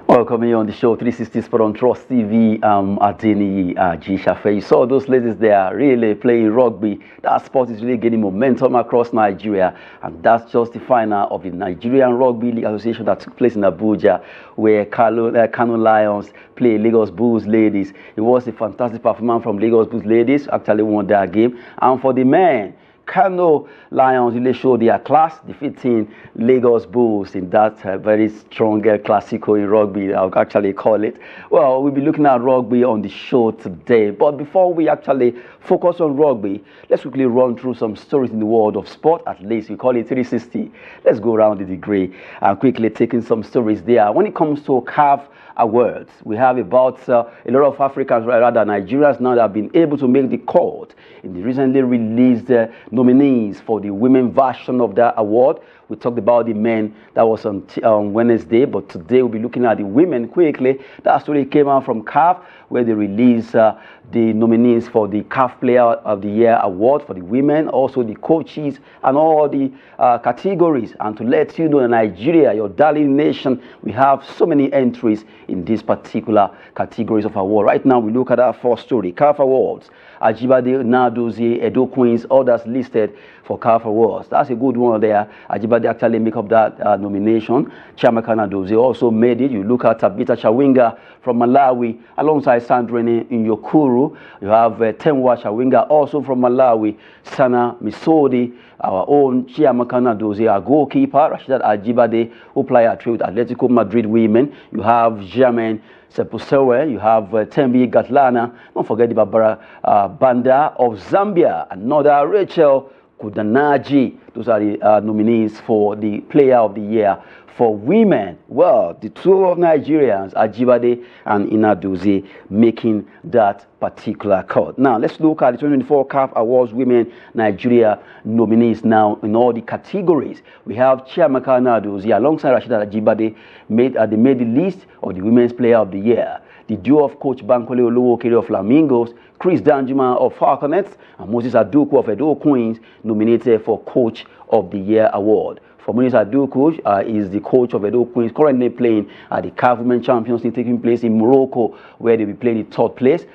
Welcome on the show 360 Sport on Trust TV. Ajibade. You saw those ladies there really playing rugby. That sport is really gaining momentum across Nigeria, and that's just the final of the Nigerian Rugby League Association that took place in Abuja, where Kano Lions play Lagos Bulls ladies. It was a fantastic performance from Lagos Bulls ladies. Actually won that game, and for the men, Kano Lions really showed their class, defeating Lagos Bulls in that very strong classical in rugby, I'll actually call it. Well, we'll be looking at rugby on the show today. But before we actually focus on rugby, let's quickly run through some stories in the world of sport. At least we call it 360. Let's go around the degree and quickly taking some stories there. When it comes to CAF awards, we have about a lot of Africans, rather Nigerians now, that have been able to make the cut in the recently released nominees for the women version of that award. We talked about the men, that was on Wednesday, but today we'll be looking at the women quickly. That story came out from CAF, where they released the nominees for the CAF Player of the Year award for the women, also the coaches and all the categories. And to let you know, in Nigeria, your darling nation, we have so many entries in these particular categories of award. Right now, we look at our first story, CAF Awards. Ajibade, Nnadozie, Edo Queens, others listed for CAF Awards. That's a good one there. Ajibade actually make up that nomination. Chiamaka Nnadozie also made it. You look at Tabitha Chawinga from Malawi, alongside Sandrine Nyokuru. You have Temwa Chawinga, also from Malawi. Sana Misodi, our own Chiamaka Nnadozie, our goalkeeper. Rashidat Ajibade, who play at Atletico Madrid women. You have Germain Sepusewe, you have Tembi Gatlana, don't forget the Barbara Banda of Zambia, another Rachel Kudanaji. Those are the nominees for the Player of the Year for women. Well, the two of Nigerians, Ajibade and Nnadozie, making that particular cut. Now, let's look at the 2024 CAF Awards Women Nigeria nominees now in all the categories. We have Chiamaka Nnadozie alongside Rashidat Ajibade they made the list of the Women's Player of the Year. The duo of Coach Bankole Olowokere of Flamingos, Chris Danjuma of Falconets, and Moses Aduku of Edo Queens nominated for Coach of the Year award. For Moses Aduku is the coach of Edo Queens, currently playing at the CAF Women Champions League taking place in Morocco, where they'll be playing the third place.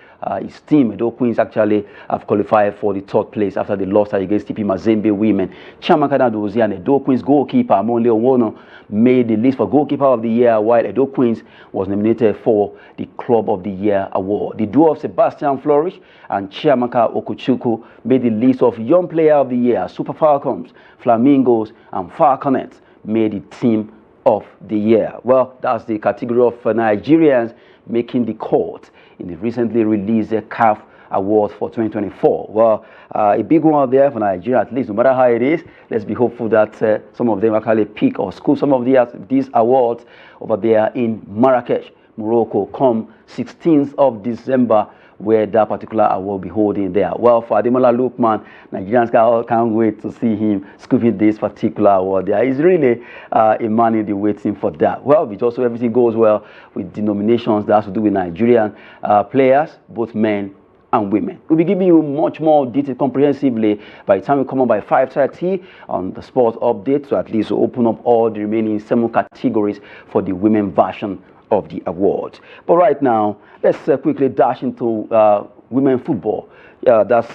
His team, Edo Queens, actually have qualified for the third place after they lost against TP Mazembe women. Chiamaka Nnadozie and Edo Queens goalkeeper Amonle Owono made the list for goalkeeper of the year, while Edo Queens was nominated for the club of the year award. The duo of Sebastian Flourish and Chiamaka Okuchukwu made the list of young player of the year. Super Falcons, Flamingos, and Falconets made the team of the year. Well, that's the category of Nigerians making the cut in the recently released CAF Award for 2024. Well, a big one there for Nigeria, at least, no matter how it is. Let's be hopeful that some of them actually pick or scoop some of these awards over there in Marrakesh, Morocco, come 16th of December, where that particular award will be holding there. Well, for Ademola Lookman, Nigerians can't wait to see him scooping this particular award there. He's really a man in the waiting for that. Well, with also everything goes well with the nominations that has to do with Nigerian players, both men and women. We'll be giving you much more detail comprehensively by the time we come on by 5:30 on the sports update, so at least open up all the remaining 7 categories for the women version of the award. But right now, let's quickly dash into women football. That's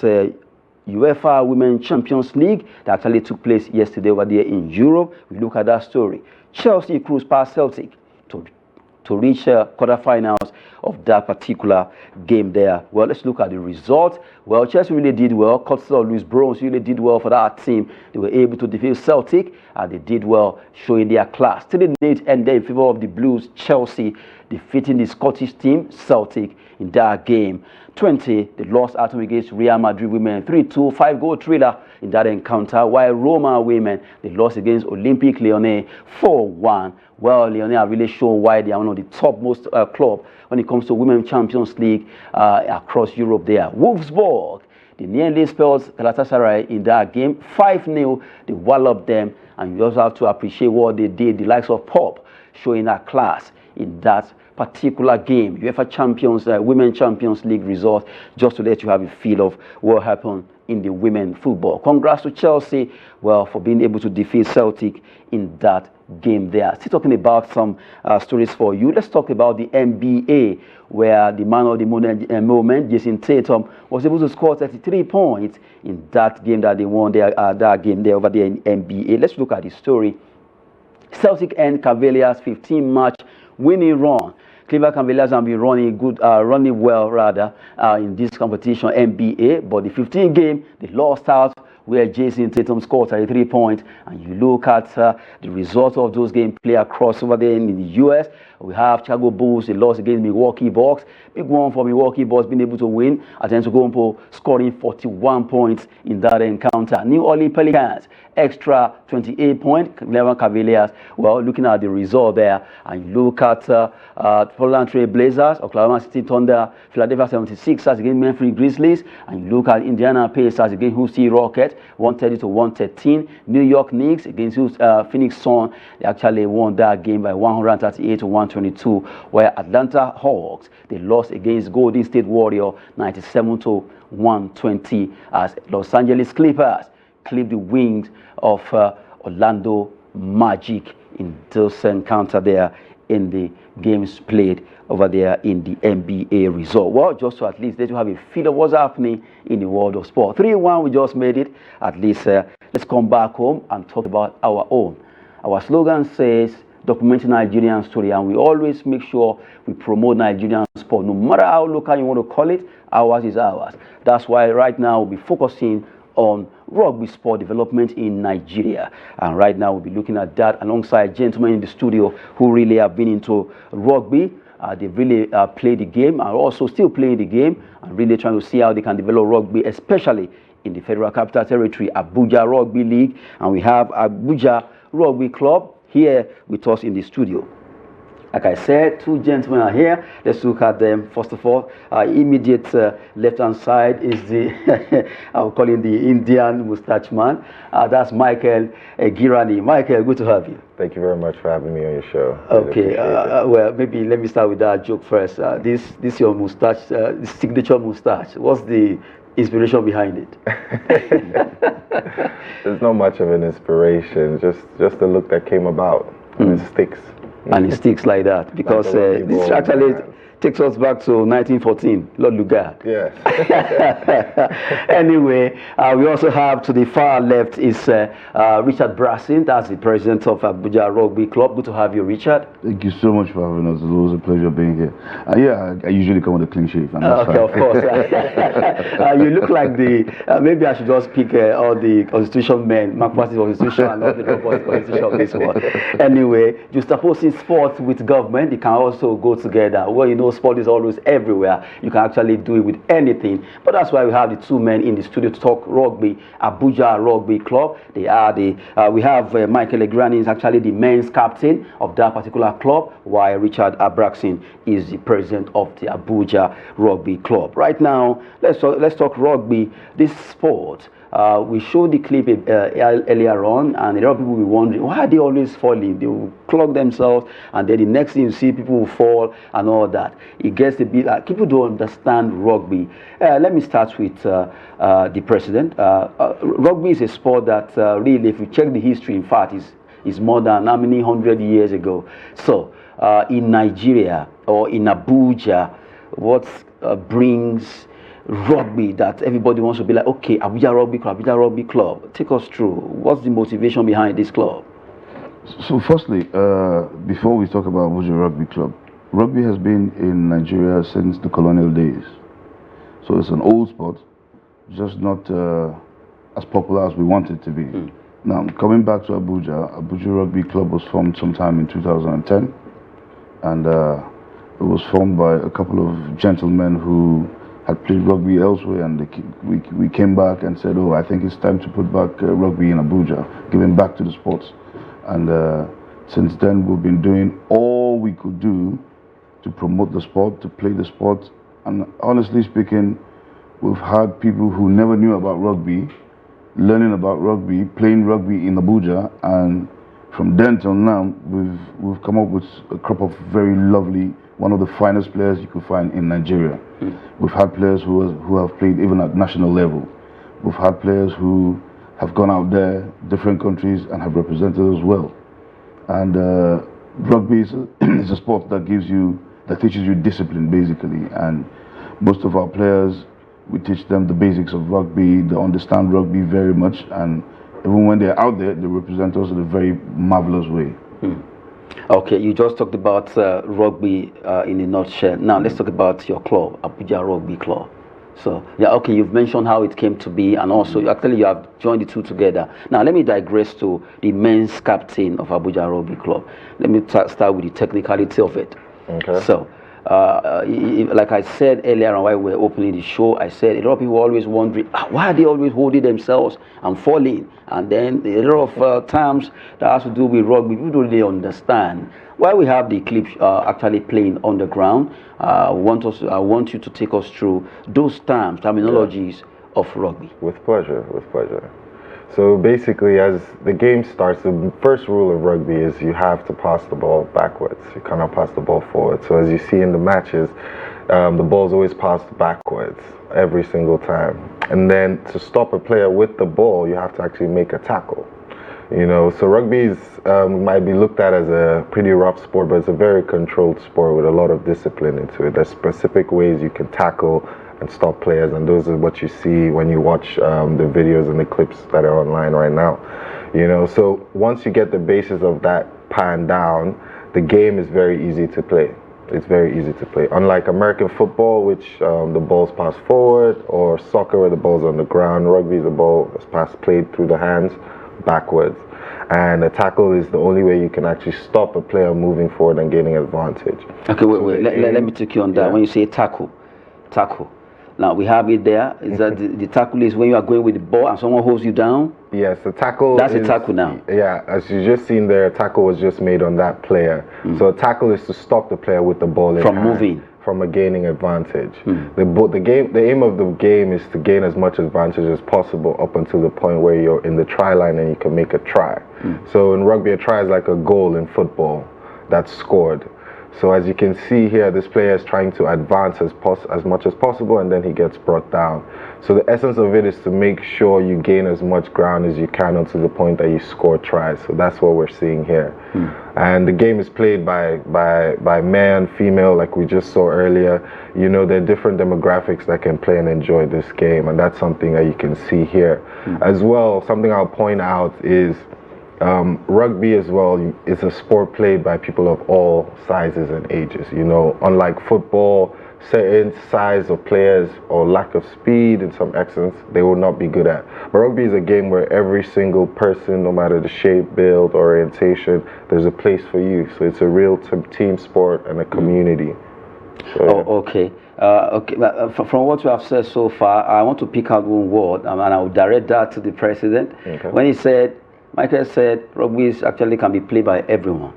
UEFA Women Champions League that actually took place yesterday over there in Europe. We look at that story. Chelsea cruised past Celtic to reach quarterfinals of that particular game there. Well, let's look at the result. Well, Chelsea really did well. Courtesy of Luis Bronze really did well for that team. They were able to defeat Celtic, and they did well, showing their class. Till the date ended in favor of the Blues. Chelsea defeating the Scottish team, Celtic, in that game. 20, they lost at home against Real Madrid women 3-2, 5-goal thriller in that encounter, while Roma women, they lost against Olympique Lyonnais 4-1. Well, Lyonnais have really shown why they are one of the topmost club when it comes to Women's Champions League across Europe there. Wolfsburg, they nearly spelled Galatasaray in that game 5-0. They walloped them, and you also have to appreciate what they did, the likes of Pop, showing that class in that particular game. UEFA Champions, Women Champions League result, just to let you have a feel of what happened in the women football. Congrats to Chelsea, well, for being able to defeat Celtic in that game there. Still talking about some stories for you. Let's talk about the NBA, where the man of the moment, Jason Tatum, was able to score 33 points in that game that they won there, that game there over there in NBA. Let's look at the story. Celtic and Cavaliers 15-match winning run. Cleveland Cavaliers have been running well rather in this competition, NBA. But the 15 game, they lost out, where Jason Tatum scored 33 points. And you look at the results of those games play across over there in the US. We have Chicago Bulls, they lost against Milwaukee Bucks. Big one for Milwaukee Bucks, being able to win. Antetokounmpo scoring 41 points in that encounter. New Orleans Pelicans, extra 28 points. Cleveland Cavaliers, well, looking at the result there. And you look at Portland Trail Blazers, Oklahoma City Thunder, Philadelphia 76ers against Memphis Grizzlies. And you look at Indiana Pacers against Houston Rockets, 130-113. New York Knicks against Phoenix Suns. They actually won that game by 138-122. Where Atlanta Hawks, they lost against Golden State Warriors 97-120, as Los Angeles Clippers clipped the wings of Orlando Magic in this encounter there in the games played over there in the NBA result. Well, just to at least let you have a feel of what's happening in the world of sport. 3-1, we just made it. At least let's come back home and talk about our own. Our slogan says, documenting Nigerian story, and we always make sure we promote Nigerian sport. No matter how local you want to call it, ours is ours. That's why right now we'll be focusing on rugby sport development in Nigeria. And right now we'll be looking at that alongside gentlemen in the studio who really have been into rugby. They've really played the game and also still playing the game and really trying to see how they can develop rugby, especially in the Federal Capital Territory, Abuja Rugby League. And we have Abuja Rugby Club here with us in the studio. Like I said, two gentlemen are here. Let's look at them. First of all, immediate left-hand side is the, I'll call him the Indian mustache man. That's Michael Girani. Michael, good to have you. Thank you very much for having me on your show. Okay, well, maybe let me start with that joke first. This your mustache, this signature mustache. What's the inspiration behind it? There's not much of an inspiration, just the look that came about, and it sticks. And it sticks like that because this actually takes us back to 1914, Lord Lugard. Yes. Anyway, we also have to the far left is Richard Brassin. That's the president of Abuja Rugby Club. Good to have you, Richard. Thank you so much for having us. It's always a pleasure being here. Yeah, I usually come with a clean shave. Okay, of course. You look like the, maybe I should just pick all the constitution men, McMaster's constitution and not the proposed constitution of this one. Anyway, juxtaposing sports with government, they can also go together. Well, you know, sport is always everywhere. You can actually do it with anything. But that's why we have the two men in the studio to talk rugby, Abuja Rugby Club. They are the, we have Michael Legrani is actually the men's captain of that particular club, while Richard Abraxin is the president of the Abuja Rugby Club. Right now, let's talk rugby, this sport. We showed the clip earlier on, and a lot of people will be wondering, why are they always falling? They will clog themselves, and then the next thing you see, people will fall and all that. It gets a bit like, people don't understand rugby. Let me start with the president. Rugby is a sport that really, if you check the history, in fact, is more than how many 100 years ago. So, in Nigeria or in Abuja, what brings rugby that everybody wants to be like, okay, Abuja Rugby Club. Take us through. What's the motivation behind this club? So firstly, before we talk about Abuja Rugby Club, rugby has been in Nigeria since the colonial days. So it's an old sport, just not as popular as we want it to be. Now, coming back to Abuja Rugby Club was formed sometime in 2010, and it was formed by a couple of gentlemen who had played rugby elsewhere, and we came back and said, oh, I think it's time to put back rugby in Abuja, giving back to the sports. And since then, we've been doing all we could do to promote the sport, to play the sport. And honestly speaking, we've had people who never knew about rugby, learning about rugby, playing rugby in Abuja, and from then till now, we've come up with a crop of very lovely, one of the finest players you could find in Nigeria. We've had players who have played even at national level. We've had players who have gone out there, different countries, and have represented us well. And rugby is a sport that teaches you discipline, basically. And most of our players, we teach them the basics of rugby. They understand rugby very much, and even when they're out there, they represent us in a very marvelous way. Okay, you just talked about rugby in a nutshell. Now let's talk about your club, Abuja Rugby Club. So yeah, okay, you've mentioned how it came to be, and also actually you have joined the two together. Now let me digress to the men's captain of Abuja Rugby Club. Let me start with the technicality of it. Okay. So like I said earlier on while we were opening the show, I said a lot of people are always wondering why are they always holding themselves and falling, and then a lot of times that has to do with rugby. People don't really understand why we have the clips actually playing on the ground. I want you to take us through those terminologies of rugby. With pleasure, with pleasure. So basically, as the game starts, the first rule of rugby is you have to pass the ball backwards. You cannot pass the ball forward. So as you see in the matches, the ball's always passed backwards every single time. And then to stop a player with the ball, you have to actually make a tackle. You know, so rugby might be looked at as a pretty rough sport, but it's a very controlled sport with a lot of discipline into it. There's specific ways you can tackle and stop players, and those are what you see when you watch the videos and the clips that are online right now. You know, so once you get the basis of that pan down, the game is very easy to play. It's very easy to play. Unlike American football, which the ball's passed forward, or soccer where the ball's on the ground, rugby is the ball that's played through the hands backwards. And a tackle is the only way you can actually stop a player moving forward and gaining advantage. Okay, wait. Let me take you on that. Yeah. When you say tackle. Now we have it there. Is that the tackle is when you are going with the ball and someone holds you down? Yes, the tackle. That's a tackle now. Yeah, as you just seen there, a tackle was just made on that player. So a tackle is to stop the player with the ball in from hand, moving, from gaining advantage. The aim of the game is to gain as much advantage as possible up until the point where you're in the try line and you can make a try. So in rugby, a try is like a goal in football that's scored. So as you can see here, this player is trying to advance as much as possible, and then he gets brought down. So the essence of it is to make sure you gain as much ground as you can until the point that you score tries. So that's what we're seeing here. And the game is played by man, female, like we just saw earlier. You know, there are different demographics that can play and enjoy this game, and that's something that you can see here. As well, something I'll point out is rugby as well is a sport played by people of all sizes and ages. You know, unlike football, certain size of players or lack of speed in some excellence, they will not be good at. But rugby is a game where every single person, no matter the shape, build, orientation, there's a place for you. So it's a real team sport and a community. So, yeah. Okay. From what you have said so far, I want to pick out one word, and I will direct that to the president. Okay. When he said, Michael said, rugby actually can be played by everyone.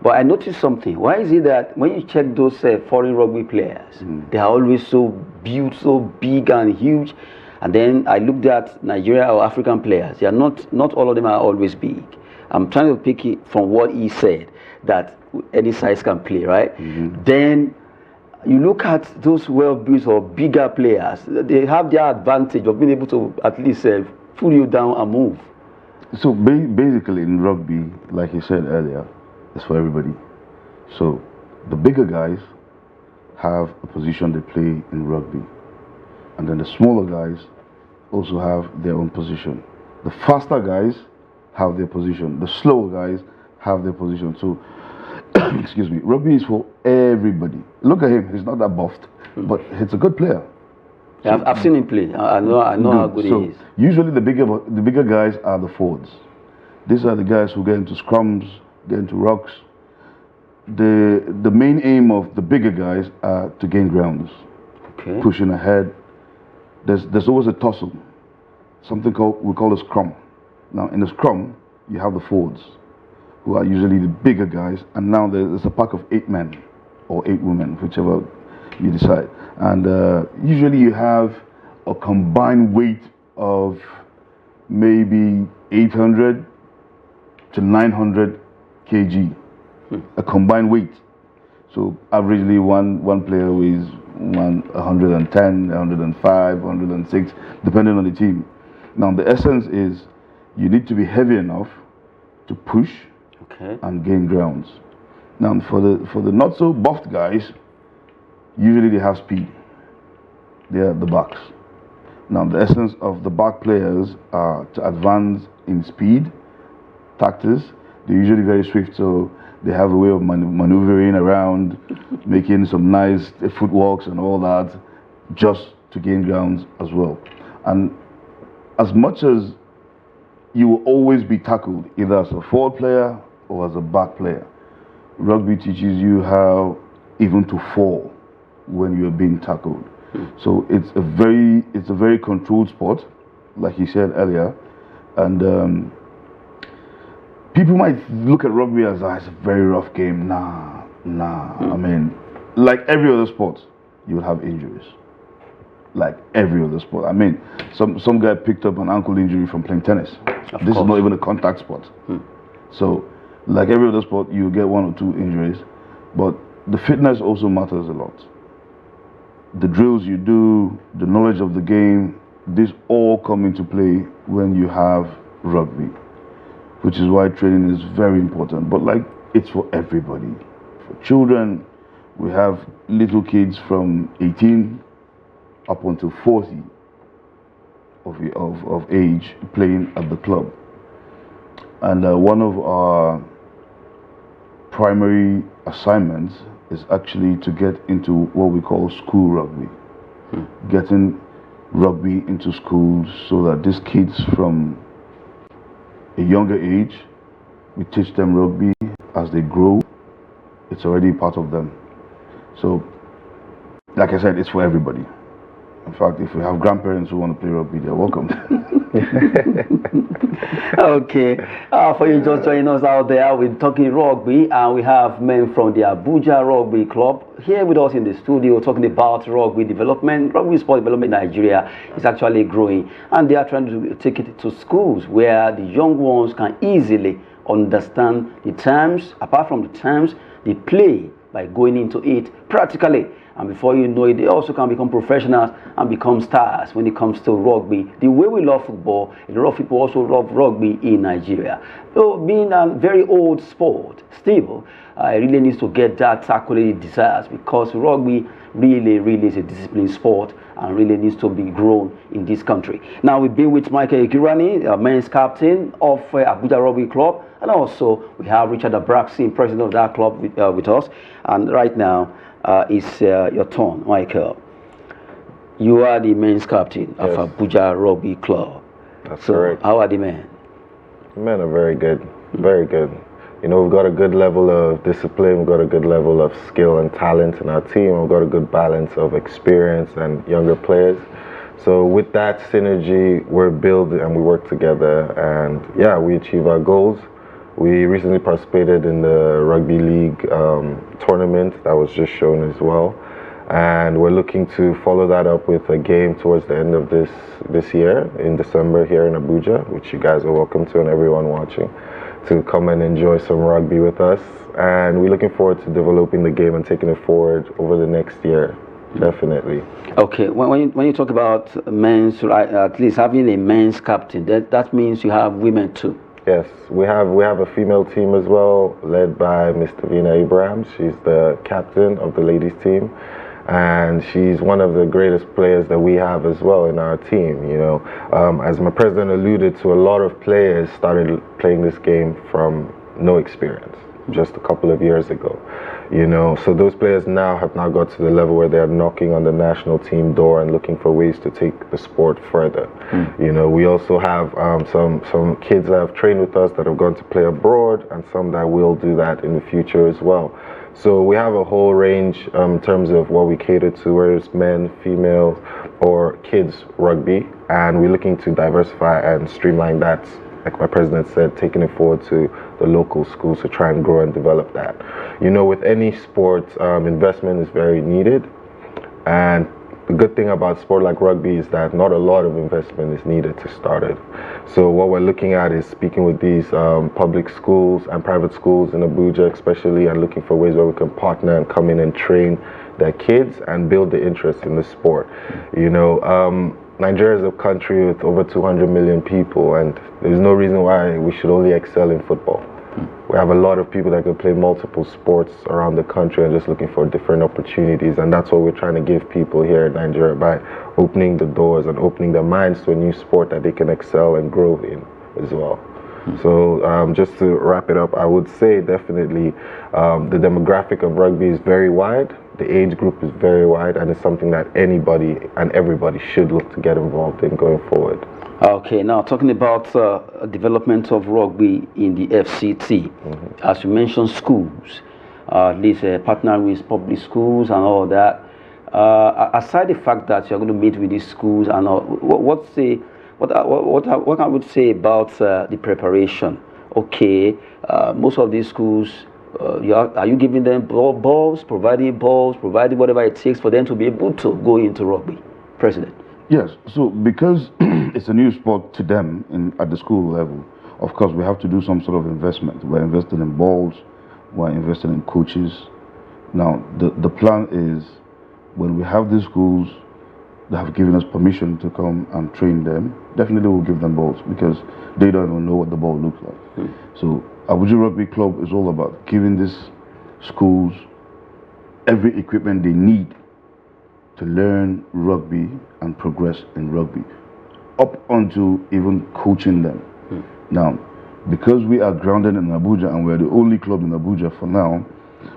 But I noticed something. Why is it that when you check those foreign rugby players, they are always so built, so big and huge? And then I looked at Nigeria or African players. They are not all of them are always big. I'm trying to pick it from what he said, that any size can play, right? Then you look at those well-built or bigger players, they have their advantage of being able to at least pull you down and move. So basically in rugby, like you said earlier, it's for everybody. So the bigger guys have a position they play in rugby. and then the smaller guys also have their own position. The faster guys have their position. The slower guys have their position. So, excuse me, rugby is for everybody. Look at him; he's not that buffed, but he's a good player. Yeah, I've seen him play. I know how good he is. Usually, the bigger guys are the forwards. These are the guys who get into scrums, get into rucks. The main aim of the bigger guys are to gain grounds, pushing ahead. There's always a tussle, something we call a scrum. Now in the scrum, you have the forwards, who are usually the bigger guys, and now there's a pack of 8 men or 8 women, whichever you decide. And usually you have a combined weight of maybe 800 to 900 kg. A combined weight. So averagely one player weighs 110, 105, 106, depending on the team. Now the essence is you need to be heavy enough to push and gain grounds. Now for the not so buffed guys, usually they have speed. They are the backs. Now the essence of the back players are to advance in speed, tactics. They're usually very swift, so they have a way of maneuvering around, making some nice footworks and all that, just to gain grounds as well. And as much as you will always be tackled, either as a forward player or as a back player, rugby teaches you how even to fall when you're being tackled. So it's a very controlled sport, like you said earlier, and people might look at rugby as it's a very rough game. Nah. I mean, like every other sport, you will have injuries. Like every other sport. I mean, some guy picked up an ankle injury from playing tennis. This is not even a contact sport. So, like every other sport, you get 1 or 2 injuries, but the fitness also matters a lot. The drills you do, the knowledge of the game, these all come into play when you have rugby, which is why training is very important. But like, it's for everybody. For children, we have little kids from 18 up until 40 of age playing at the club. And one of our primary assignments is actually to get into what we call school rugby. Getting rugby into schools so that these kids from a younger age, we teach them rugby. As they grow, it's already part of them. So, like I said, it's for everybody. In fact, if we have grandparents who want to play rugby, they're welcome. Okay, for you just joining us out there, we're talking rugby, and we have men from the Abuja Rugby Club here with us in the studio talking about rugby development. Rugby sport development in Nigeria is actually growing, and they are trying to take it to schools where the young ones can easily understand the terms. Apart from the terms, they play by going into it practically. And before you know it, they also can become professionals and become stars when it comes to rugby. The way we love football, a lot of people also love rugby in Nigeria. So being a very old sport, still, it really needs to get that accolade it desires, because rugby really is a disciplined sport and really needs to be grown in this country. Now we've been with Michael Ekirani, men's captain of Abuja Rugby Club, and also we have Richard Abraxin, president of that club, with us. And right now, it's your turn, Michael. You are the men's captain of Abuja Rugby Club. That's correct. How are the men? The men are very good, very good. You know, we've got a good level of discipline, we've got a good level of skill and talent in our team, we've got a good balance of experience and younger players. So with that synergy, we're building and we work together, and yeah, we achieve our goals. We recently participated in the Rugby League tournament that was just shown as well. And we're looking to follow that up with a game towards the end of this year, in December here in Abuja, which you guys are welcome to, and everyone watching, to come and enjoy some rugby with us. And we're looking forward to developing the game and taking it forward over the next year, definitely. Okay, when you talk about men's, at least having a men's captain, that means you have women too. Yes, we have a female team as well, led by Miss Davina Abraham. She's the captain of the ladies team. and she's one of the greatest players that we have as well in our team. As my president alluded to, a lot of players started playing this game from no experience just a couple of years ago. So those players now have got to the level where they're knocking on the national team door and looking for ways to take the sport further. We also have some kids that have trained with us that have gone to play abroad, and some that will do that in the future as well. So we have a whole range in terms of what we cater to, whether it's men, females, or kids rugby, and we're looking to diversify and streamline that, like my president said, taking it forward to the local schools to try and grow and develop that. With any sport, investment is very needed, and the good thing about sport like rugby is that not a lot of investment is needed to start it. So what we're looking at is speaking with these public schools and private schools in Abuja especially, and looking for ways where we can partner and come in and train their kids and build the interest in the sport. Nigeria is a country with over 200 million people, and there's no reason why we should only excel in football. We have a lot of people that can play multiple sports around the country and just looking for different opportunities, and that's what we're trying to give people here in Nigeria by opening the doors and opening their minds to a new sport that they can excel and grow in as well. So just to wrap it up, I would say definitely the demographic of rugby is very wide. The age group is very wide, and it's something that anybody and everybody should look to get involved in going forward. Okay, now talking about development of rugby in the FCT, as you mentioned, schools, at least partnering with public schools and all that. Aside the fact that you're going to meet with these schools, and what I would say about the preparation? Okay, most of these schools, are you giving them balls, providing whatever it takes for them to be able to go into rugby, President? Yes, so because it's a new sport to them at the school level, of course we have to do some sort of investment. We're investing in balls, we're investing in coaches. Now, the plan is when we have these schools that have given us permission to come and train them, definitely we'll give them balls because they don't even know what the ball looks like. So Abuja Rugby Club is all about giving these schools every equipment they need to learn rugby and progress in rugby, up onto even coaching them. Now, because we are grounded in Abuja and we're the only club in Abuja for now,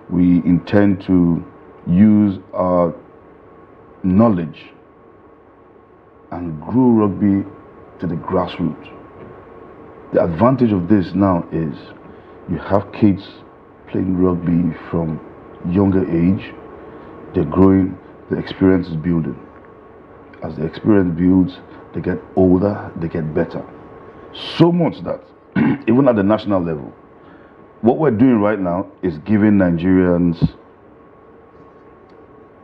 we intend to use our knowledge and grow rugby to the grassroots. The advantage of this now is you have kids playing rugby from younger age, they're growing, the experience is building. As the experience builds, they get older, they get better. So much that even at the national level, what we're doing right now is giving Nigerians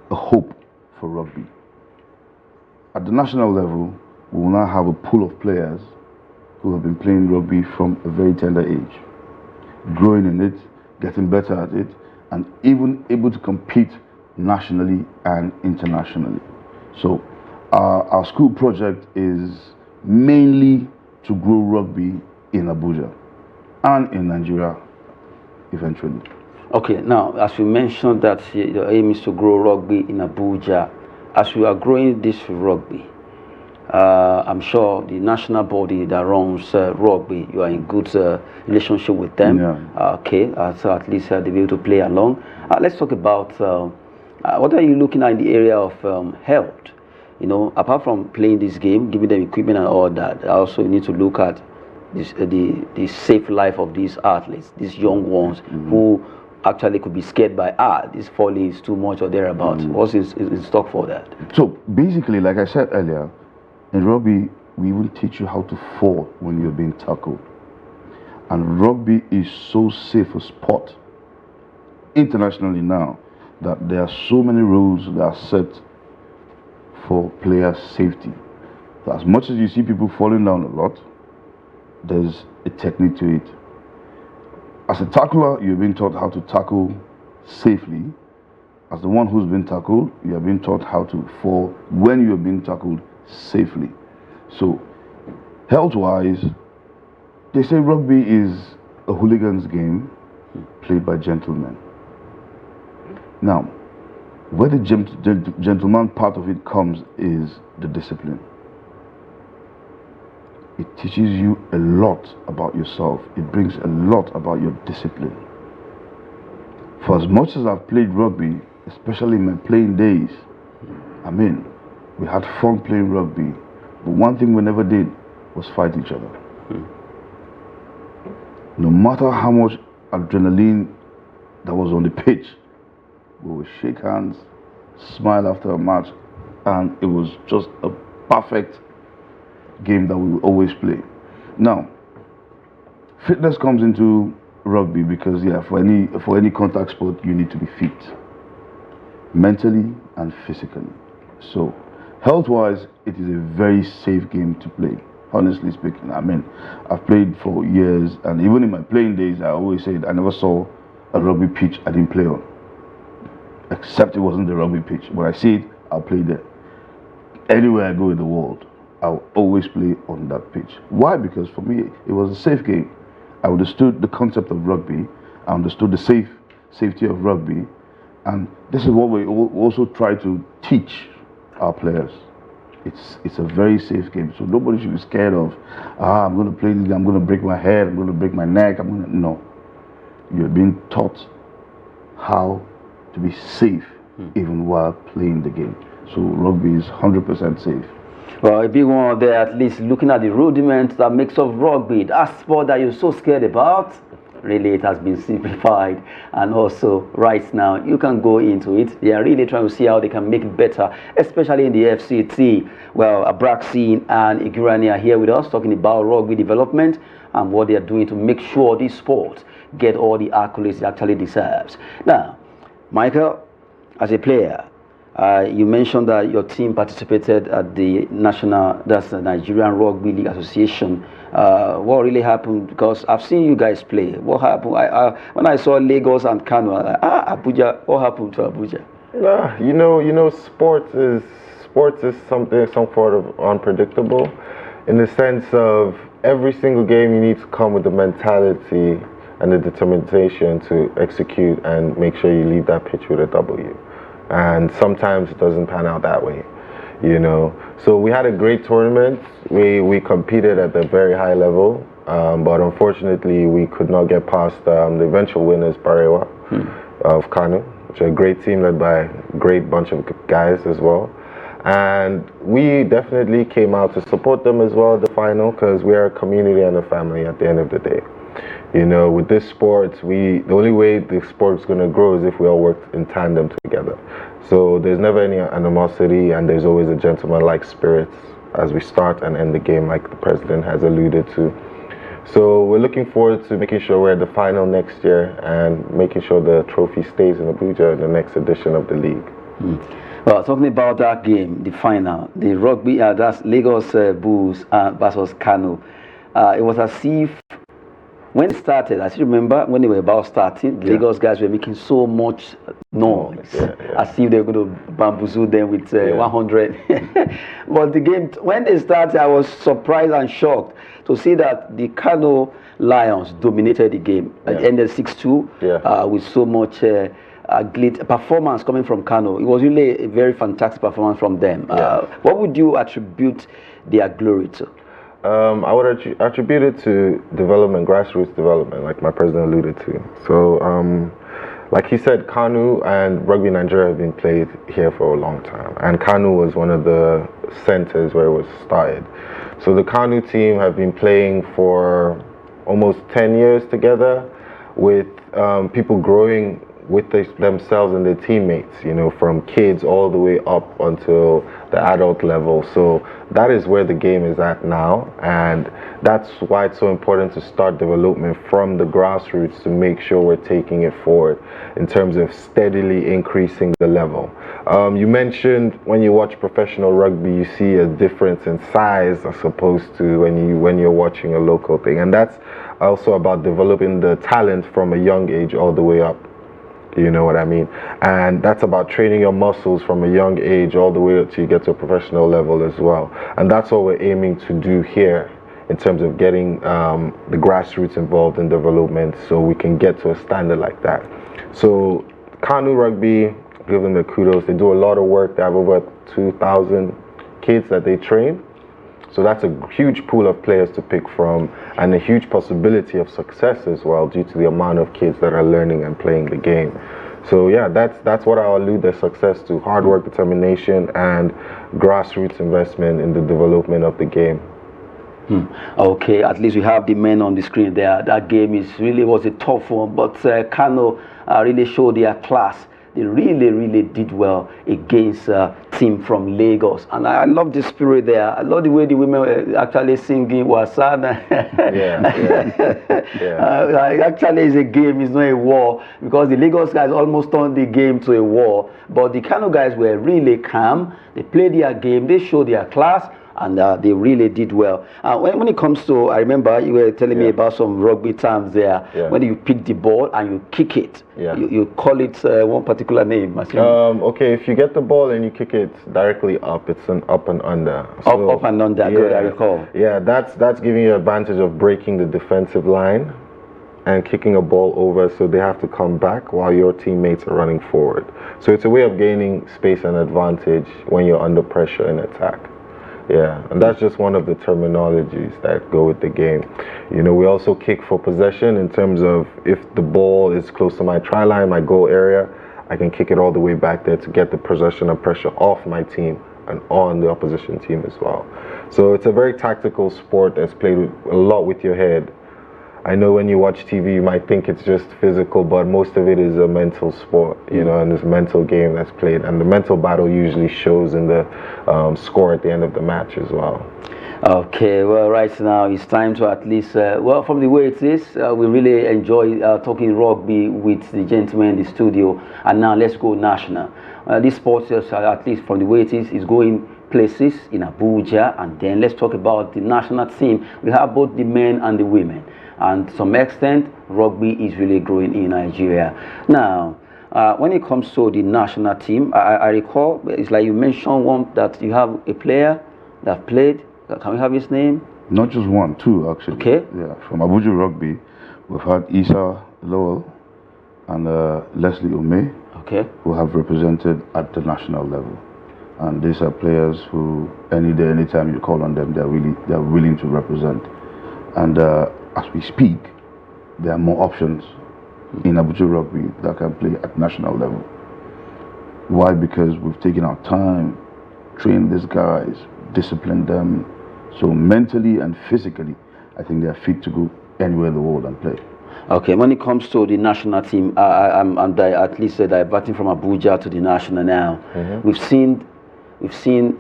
a hope for rugby. At the national level, we will now have a pool of players who have been playing rugby from a very tender age, growing in it, getting better at it, and even able to compete nationally and internationally. So our school project is mainly to grow rugby in Abuja and in Nigeria eventually. Okay, now as you mentioned that the aim is to grow rugby in Abuja, as we are growing this rugby, I'm sure the national body that runs rugby, you are in good relationship with them. Yeah. Okay, so at least they'll be able to play along. Let's talk about what are you looking at in the area of health? Apart from playing this game, giving them equipment and all that, also you need to look at this, the safe life of these athletes, these young ones who actually could be scared by this volley is too much or thereabouts. What's in stock for that? So basically, like I said earlier, in rugby we even teach you how to fall when you're being tackled. And rugby is so safe a sport internationally now that there are so many rules that are set for player safety. So as much as you see people falling down a lot, there's a technique to it. As a tackler, you're being taught how to tackle safely. As the one who's been tackled, you are being taught how to fall when you're being tackled safely. So, health-wise, they say rugby is a hooligan's game played by gentlemen. Now, Where the gentleman part of it comes is the discipline. It teaches you a lot about yourself. It brings a lot about your discipline. For as much as I've played rugby, especially in my playing days, I mean, we had fun playing rugby, but one thing we never did was fight each other. No matter how much adrenaline that was on the pitch, we would shake hands, smile after a match, and it was just a perfect game that we will always play. Now, fitness comes into rugby because for any contact sport you need to be fit, mentally and physically. So, health-wise, it is a very safe game to play. Honestly speaking, I mean, I've played for years, and even in my playing days, I always said I never saw a rugby pitch I didn't play on, except it wasn't the rugby pitch. When I see it, I'll play there. Anywhere I go in the world, I'll always play on that pitch. Why? Because for me, it was a safe game. I understood the concept of rugby. I understood the safety of rugby. And this is what we also try to teach our players. It's a very safe game. So nobody should be scared of, I'm going to play this game, I'm going to break my head, I'm going to break my neck. No. You're being taught how to be safe even while playing the game. So rugby is 100% safe. Well, a big one there, at least looking at the rudiments that makes up rugby, that sport that you're so scared about, really it has been simplified, and also right now you can go into it. They are really trying to see how they can make it better, especially in the FCT. Well, Abraxine and Igurani are here with us talking about rugby development and what they are doing to make sure this sport get all the accolades it actually deserves. Now, Michael, as a player, you mentioned that your team participated at the Nigerian Rugby League Association. What really happened? Because I've seen you guys play. What happened? When I saw Lagos and Kano, I was like, Abuja. What happened to Abuja? You know, sports is some sort of unpredictable, in the sense of every single game you need to come with the mentality and the determination to execute and make sure you leave that pitch with a W. And sometimes it doesn't pan out that way, you know. So we had a great tournament. We competed at a very high level, but unfortunately we could not get past the eventual winners, Barewa of Kano, which are a great team led by a great bunch of guys as well. And we definitely came out to support them as well at the final, because we are a community and a family at the end of the day. You know, with this sport, the only way the sport's going to grow is if we all work in tandem together. So there's never any animosity, and there's always a gentleman-like spirit as we start and end the game, like the president has alluded to. So we're looking forward to making sure we're at the final next year and making sure the trophy stays in Abuja in the next edition of the league. Well, talking about that game, the final, the rugby, that's Lagos Bulls versus Kano. It was as if when it started, I still remember when they were about starting, the Lagos guys were making so much noise, as if they were going to bamboozle them with 100. But the game, when they started, I was surprised and shocked to see that the Kano Lions dominated the game. It ended 6-2 with so much performance coming from Kano. It was really a very fantastic performance from them. What would you attribute their glory to? I would attribute it to development, grassroots development, like my president alluded to. So, like he said, Kanu and Rugby Nigeria have been played here for a long time. And Kanu was one of the centers where it was started. So the Kanu team have been playing for almost 10 years together, with people growing with themselves and their teammates, you know, from kids all the way up until the adult level. So that is where the game is at now, and that's why it's so important to start development from the grassroots to make sure we're taking it forward in terms of steadily increasing the level. You mentioned when you watch professional rugby, you see a difference in size as opposed to when you're watching a local thing, and that's also about developing the talent from a young age all the way up. You know what I mean? And that's about training your muscles from a young age all the way up till you get to a professional level as well. And that's what we're aiming to do here in terms of getting the grassroots involved in development so we can get to a standard like that. So Kanu Rugby give them the kudos. They do a lot of work. They have over 2,000 kids that they train. So that's a huge pool of players to pick from, and a huge possibility of success as well, due to the amount of kids that are learning and playing the game. So yeah, that's what I allude their success to: hard work, determination, and grassroots investment in the development of the game. Okay, at least we have the men on the screen there. That game was a tough one, but Kano really showed their class. They really did well against a team from Lagos, and I love the spirit there. I love the way the women were actually singing Wasana. Actually, it's a game, it's not a war, because the Lagos guys almost turned the game to a war. But the Kano guys were really calm. They played their game. They showed their class. And they really did well. When it comes to, I remember you were telling me about some rugby terms there. When you pick the ball and you kick it, you call it one particular name. Okay, if you get the ball and you kick it directly up, it's an up and under. So, up and under, good, I recall. Yeah, that's giving you advantage of breaking the defensive line and kicking a ball over, so they have to come back while your teammates are running forward. So it's a way of gaining space and advantage when you're under pressure in attack. Yeah, and that's just one of the terminologies that go with the game. You know, we also kick for possession, in terms of if the ball is close to my try line, my goal area, I can kick it all the way back there to get the possession and pressure off my team and on the opposition team as well. So it's a very tactical sport that's played a lot with your head. I know when you watch TV, you might think it's just physical, but most of it is a mental sport, you know, and it's a mental game that's played. And the mental battle usually shows in the score at the end of the match as well. Okay, well, right now it's time to at least, well, from the way it is, we really enjoy talking rugby with the gentlemen in the studio. And now let's go national. This sport, at least from the way it is going places in Abuja. And then let's talk about the national team. We have both the men and the women. And to some extent, rugby is really growing in Nigeria. Now, when it comes to the national team, I recall, it's like you mentioned one that you have a player that played. Can we have his name? Not just one, two actually. Okay. Yeah, from Abuja Rugby, we've had Isa Lowell and Leslie Ume, okay, who have represented at the national level. And these are players who, any day, anytime you call on them, they're willing to represent. And as we speak, there are more options in Abuja Rugby that can play at national level. Why? Because we've taken our time, trained these guys, disciplined them, so mentally and physically, I think they're fit to go anywhere in the world and play. Okay, when it comes to the national team, I'm at least diverting from Abuja to the national now. We've seen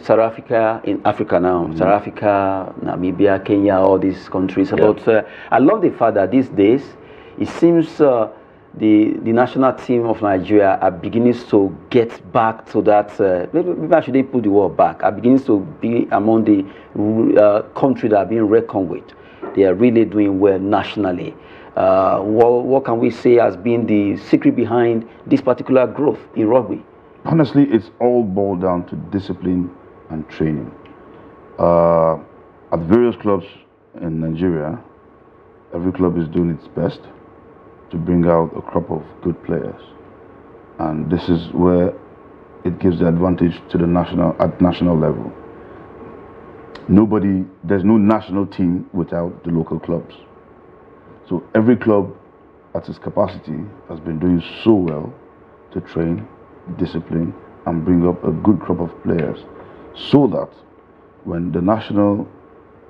South Africa in Africa now. South Africa, Namibia, Kenya, all these countries. But I love the fact that these days, it seems the national team of Nigeria are beginning to get back to that, maybe I shouldn't put the word back, are beginning to be among the countries that are being reckoned with. They are really doing well nationally. What can we say has been the secret behind this particular growth in rugby? Honestly, it's all boiled down to discipline and training. At various clubs in Nigeria, every club is doing its best to bring out a crop of good players. And this is where it gives the advantage to the national level. There's no national team without the local clubs. So every club at its capacity has been doing so well to train, discipline, and bring up a good crop of players, so that when the national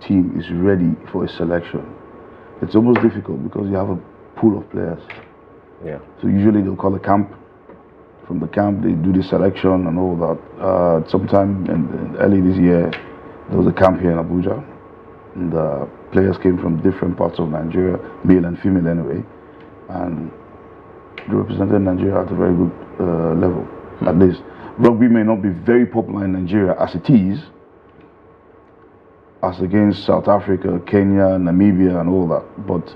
team is ready for a selection, it's almost difficult because you have a pool of players. Yeah. So usually they'll call a camp. From the camp, they do the selection and all that. Sometime in early this year, there was a camp here in Abuja, and the players came from different parts of Nigeria, male and female anyway, and they represented Nigeria at a very good level. At least rugby may not be very popular in Nigeria as it is, as against South Africa, Kenya, Namibia, and all that, but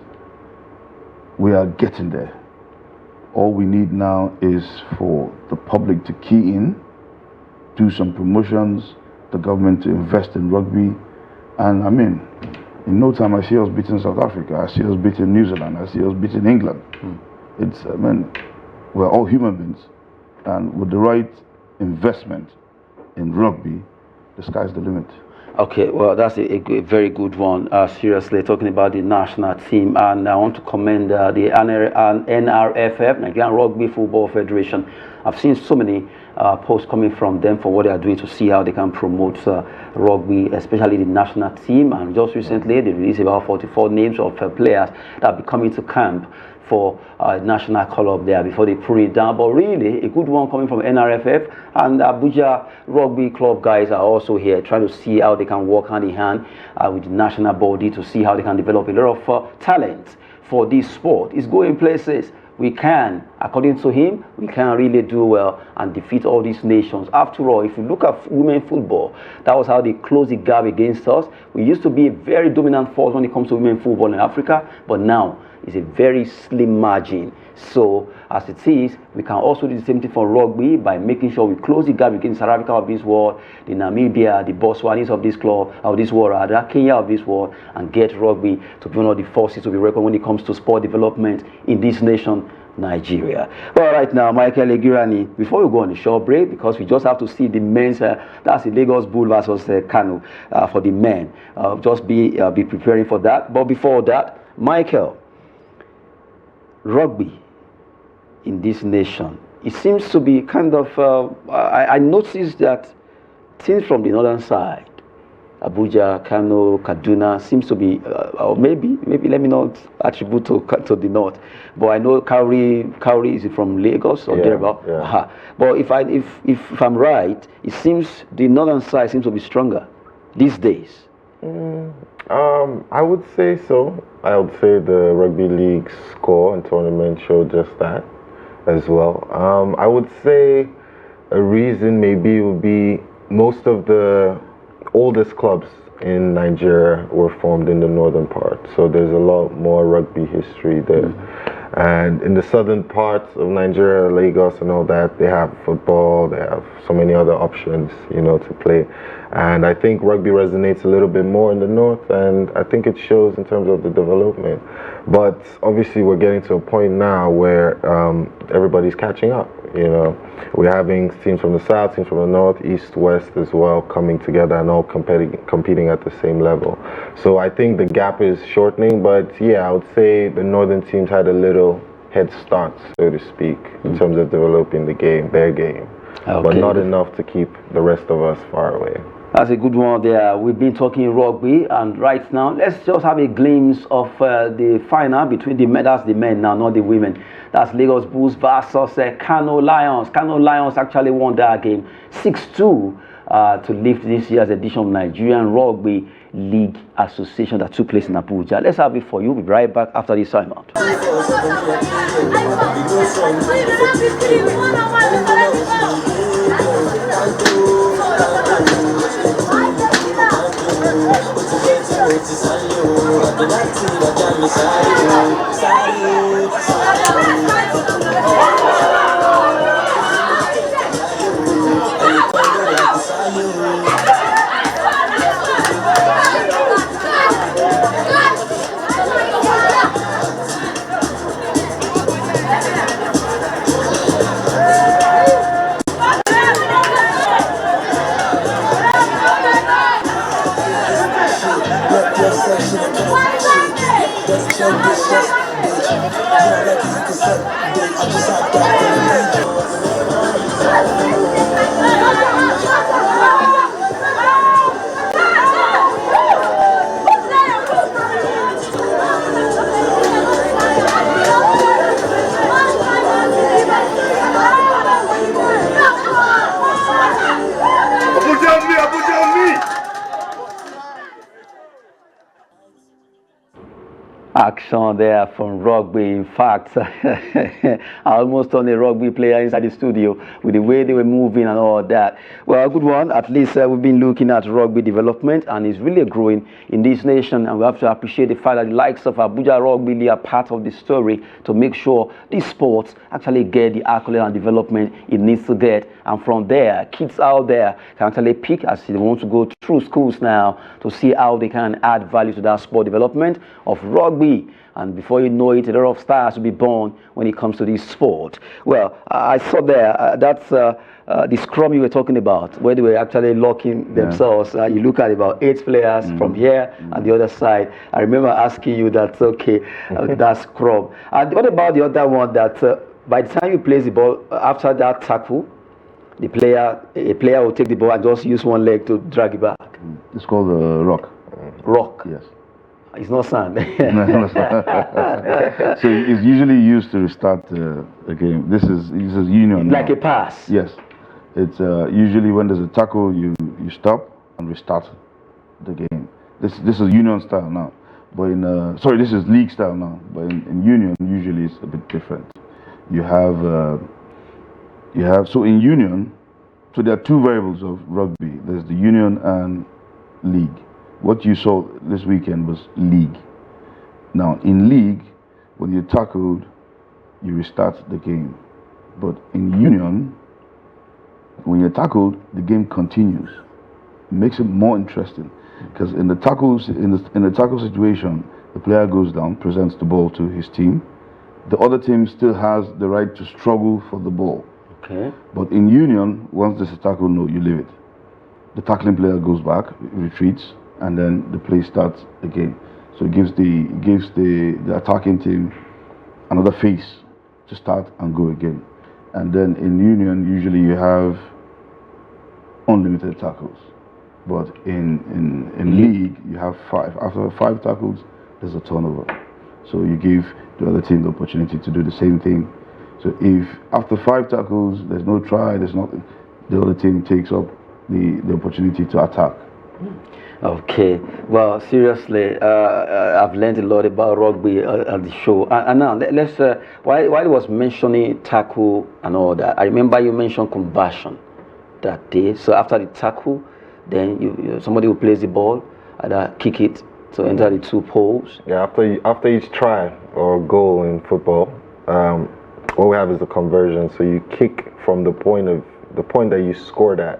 we are getting there. All we need now is for the public to key in, do some promotions, the government to invest in rugby, and I mean, in no time I see us beating South Africa, I see us beating New Zealand, I see us beating England. We're all human beings. And with the right investment in rugby, the sky's the limit. Okay, well, that's a very good one. Seriously, talking about the national team, and I want to commend the NRFF, Nigerian Rugby Football Federation. I've seen so many posts coming from them for what they are doing to see how they can promote rugby, especially the national team. And just recently, they released about 44 names of players that will be coming to camp for national call-up there before they put it down. But really, a good one coming from NRFF, and Abuja Rugby Club guys are also here trying to see how they can work hand in hand with the national body to see how they can develop a lot of talent for this sport. It's going places. We can, according to him, we can really do well and defeat all these nations. After all, if you look at women football, that was how they closed the gap against us. We used to be a very dominant force when it comes to women football in Africa, but now it's a very slim margin. So, as it is, we can also do the same thing for rugby by making sure we close the gap against South Africa of this world, the Namibia, the Botswanis of this club, of this world, rather, Kenya of this world, and get rugby to be one of the forces to be reckoned when it comes to sport development in this nation, Nigeria. Well, right now, Michael Egirani, before we go on a short break, because we just have to see the men's, that's the Lagos Bull versus Kano for the men. Just be preparing for that. But before that, Michael, rugby in this nation, it seems to be kind of, I noticed that teams from the northern side, Abuja, Kano, Kaduna, seems to be, or maybe let me not attribute to the north, but I know Kauri is from Lagos or thereabout. Yeah. But if I'm right, it seems the northern side seems to be stronger these days. I would say so. I would say the rugby league score and tournament showed just that as well. I would say a reason maybe would be most of the oldest clubs in Nigeria were formed in the northern part, so there's a lot more rugby history there. And in the southern parts of Nigeria, Lagos and all that, they have football, they have so many other options, to play. And I think rugby resonates a little bit more in the north, and I think it shows in terms of the development. But obviously we're getting to a point now where everybody's catching up, We're having teams from the south, teams from the north, east, west as well, coming together and all competing at the same level. So I think the gap is shortening, but yeah, I would say the northern teams had a little head start, so to speak, in terms of developing their game. Okay. But not enough to keep the rest of us far away. That's a good one there. We've been talking rugby, and right now, let's just have a glimpse of the final between the men. That's the men now, not the women. That's Lagos Bulls versus Kano Lions. Kano Lions actually won that game 6-2 to lift this year's edition of Nigerian Rugby League Association that took place in Abuja. Let's have it for you. We'll be right back after this sign out. Action there from rugby. In fact, I almost turned a rugby player inside the studio with the way they were moving and all that. Well, a good one. At least we've been looking at rugby development, and it's really growing in this nation. And we have to appreciate the fact that the likes of Abuja Rugby League are part of the story to make sure these sports actually get the accolade and development it needs to get. And from there, kids out there can actually pick as they want to go through schools now to see how they can add value to that sport development of rugby. and before you know it, a lot of stars will be born when it comes to this sport. Well, I saw there, that's the scrum you were talking about, where they were actually locking themselves. You look at about 8 players from here and the other side. I remember asking you that, okay, that's scrum. And what about the other one that by the time you place the ball, after that tackle, a player will take the ball and just use one leg to drag it back? It's called rock. Rock? Yes. It's not sand. So it's usually used to restart a game. This is union. Like a pass? Yes. It's usually when there's a tackle, you stop and restart the game. This is union style now. But in sorry, this is league style now. But in union, usually it's a bit different. You have so in union, so there are 2 variables of rugby. There's the union and league. What you saw this weekend was league. Now in league, when you're tackled, you restart the game. But in union, when you're tackled, the game continues. It makes it more interesting because in the tackle situation, the player goes down, presents the ball to his team. The other team still has the right to struggle for the ball. Okay. But in union, once there's a tackle, no, you leave it. The tackling player goes back, retreats, and then the play starts again. So it gives the attacking team another face to start and go again. And then in union, usually you have unlimited tackles. But in league, you have 5. After 5 tackles, there's a turnover. So you give the other team the opportunity to do the same thing. So if after 5 tackles, there's no try, there's nothing, the other team takes up the opportunity to attack. Okay. Well, seriously, I've learned a lot about rugby at the show. And now, let's, while I was mentioning tackle and all that, I remember you mentioned conversion that day. So after the tackle, then somebody will place the ball, either kick it to enter the 2 poles. Yeah, after each try or goal in football, what we have is the conversion. So you kick from the point that you scored at,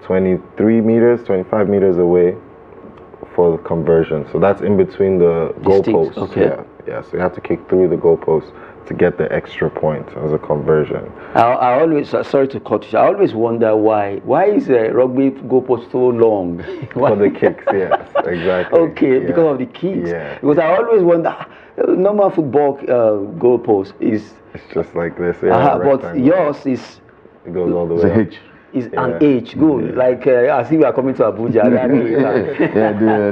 23 meters, 25 meters away for the conversion. So that's in between the goalposts. Okay. Yeah. So you have to kick through the goalposts to get the extra point as a conversion. I always, sorry to cut you, I always wonder why is rugby goalpost so long? For the kicks, yes, exactly. Okay, because of the kicks. Yeah. Because I always wonder, normal football goalpost is... It's just like this, yeah. But yours is... It goes all the way It's a up. H. Is an H, good. Yeah. Like as if we are coming to Abuja.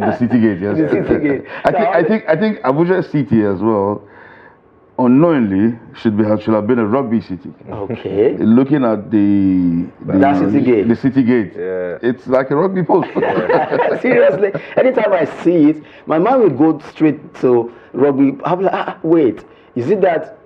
The city gate, yes. The city gate. I think Abuja city as well, unknowingly, should have been a rugby city. Okay. Looking at the city gate. The city gate. Yeah. It's like a rugby post. Seriously, anytime I see it, my mind will go straight to rugby. I'm like, wait, is it that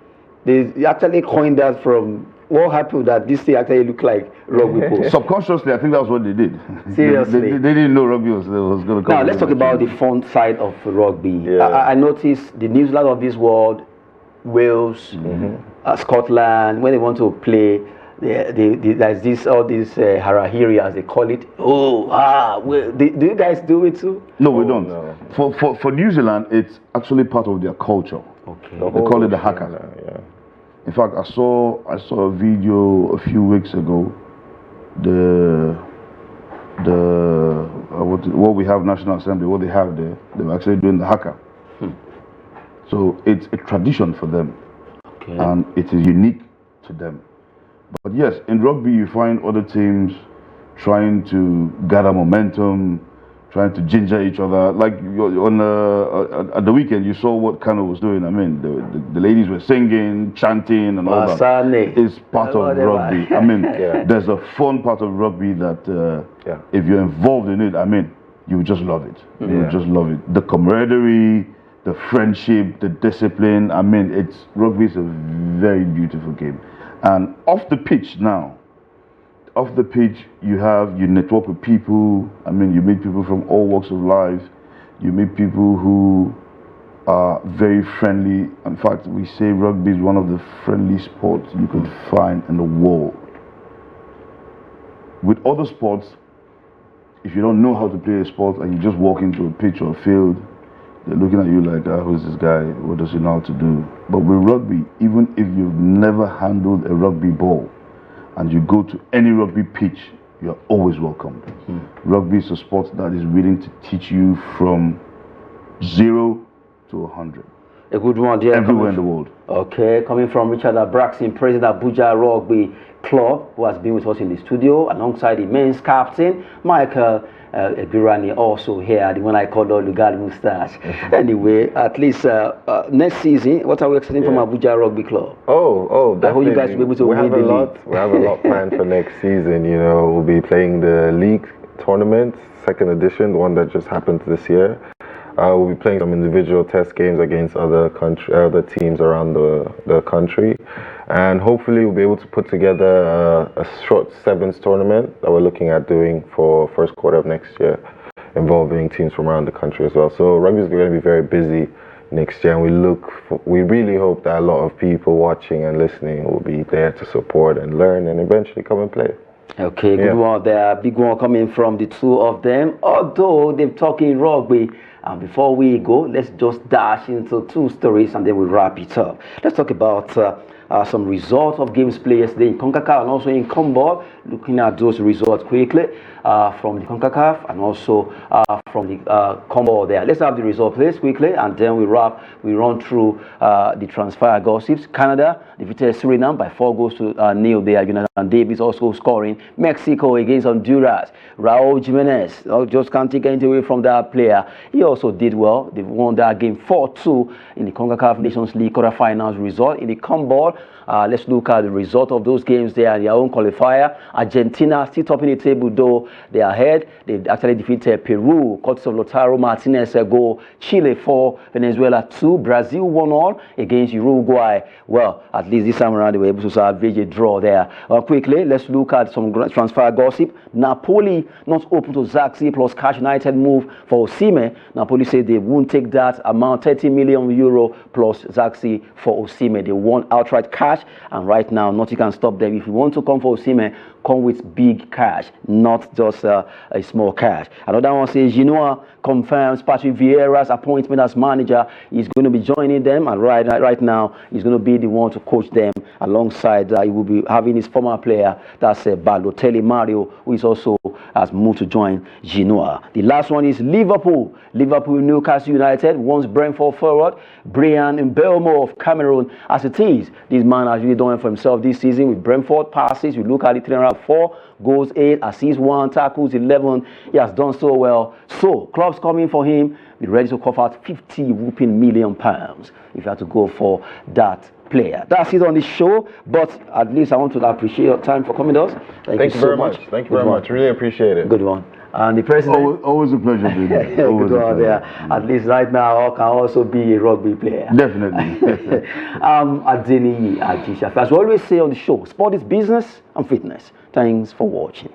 they actually coined that from? What happened that this thing actually looked like rugby post? Subconsciously, I think that's what they did. Seriously. They didn't know rugby was going to come. Now, let's talk about the fun side of rugby. Yeah. I noticed the New Zealand of this world, Wales, Scotland, when they want to play, there's all these harahiri, as they call it. Do you guys do it too? No, we don't. No. For New Zealand, it's actually part of their culture. Okay. They call it the haka. Yeah. In fact, I saw a video a few weeks ago. What we have National Assembly, what they have there, they were actually doing the haka. So it's a tradition for them, and it is unique to them. But yes, in rugby you find other teams trying to gather momentum, trying to ginger each other. Like at the weekend, you saw what Kano was doing. I mean, the ladies were singing, chanting, and all that. It's part of rugby. I mean, there's a fun part of rugby that if you're involved in it, I mean, you would just love it. You would just love it. The camaraderie, the friendship, the discipline. I mean, rugby is a very beautiful game. And off the pitch now. Off the pitch, you network with people. I mean, you meet people from all walks of life. You meet people who are very friendly. In fact, we say rugby is one of the friendly sports you could find in the world. With other sports, if you don't know how to play a sport and you just walk into a pitch or a field, they're looking at you like, who's this guy? What does he know how to do? But with rugby, even if you've never handled a rugby ball and you go to any rugby pitch, you're always welcomed. Rugby is a sport that is willing to teach you from 0 to 100. A good one there. Everywhere in the world. Okay, coming from Richard Abraxin, President Abuja Rugby Club, who has been with us in the studio, alongside the men's captain, Michael Egirani, also here, the one I call Lugali Moustache. Anyway, at least next season, what are we expecting from Abuja Rugby Club? Definitely. I hope you guys will be able to win the league. We have a lot planned for next season. You know, we'll be playing the league tournament, second edition, the one that just happened this year. We'll be playing some individual test games against other teams around the country, and hopefully we'll be able to put together a short sevens tournament that we're looking at doing for first quarter of next year, involving teams from around the country as well. So rugby is going to be very busy next year, and we really hope that a lot of people watching and listening will be there to support and learn and eventually come and play. Okay, good one there. Big one coming from the two of them. Although they're talking rugby, and before we go, let's just dash into two stories and then we'll wrap it up. Let's talk about some results of games played yesterday in CONCACAF and also in CONBAL. Looking at those results quickly from the CONCACAF and also from the CONBAL there. Let's have the result, please, quickly, and then we run through the transfer gossips. Canada defeated Suriname by 4 goals to 0 there. Jonathan Davis also scoring. Mexico against Honduras. Raul Jimenez just can't take anything away from that player. He also did well. They won that game 4-2 in the CONCACAF Nations League quarterfinals result. In the CONBAL, let's look at the result of those games there in their own qualifier. Argentina still topping the table, though they are ahead. They actually defeated Peru, courtesy of Lautaro Martinez a goal. Chile 4, Venezuela 2. Brazil 1-0 against Uruguay. Well, at least this time around they were able to salvage a draw there. Quickly, let's look at some transfer gossip. Napoli not open to Zaxi plus Cash United move for Osimhen. Napoli said they won't take that amount, 30 million euro plus Zaxi for Osimhen. They want outright cash, and right now nothing can stop them. If you want to come for Osimhen, come with big cash, not just a small cash. Another one says Genoa confirms Patrick Vieira's appointment as manager. He's going to be joining them, and right now he's going to be the one to coach them. Alongside he will be having his former player, that's Balotelli Mario, who is also has moved to join Genoa. The last one is Liverpool. Newcastle United wants Brentford forward Brian Mbeumo of Cameroon. As it is, this man has really done it for himself this season with Brentford passes. You look at it, 304 goals, 8 assists, 1 tackles, 11. He has done so well. So clubs coming for him, be ready to cough out 50 whooping million pounds if you have to go for that player. That's it on the show, but at least I want to appreciate your time for coming to us. Thank you very much. Thank you very much. Really appreciate it. Good one. And the president, always a pleasure being there. Good one there. At least right now I can also be a rugby player. Definitely. Nnadozie Ajishafe. As we always say on the show, sport is business and fitness. Thanks for watching.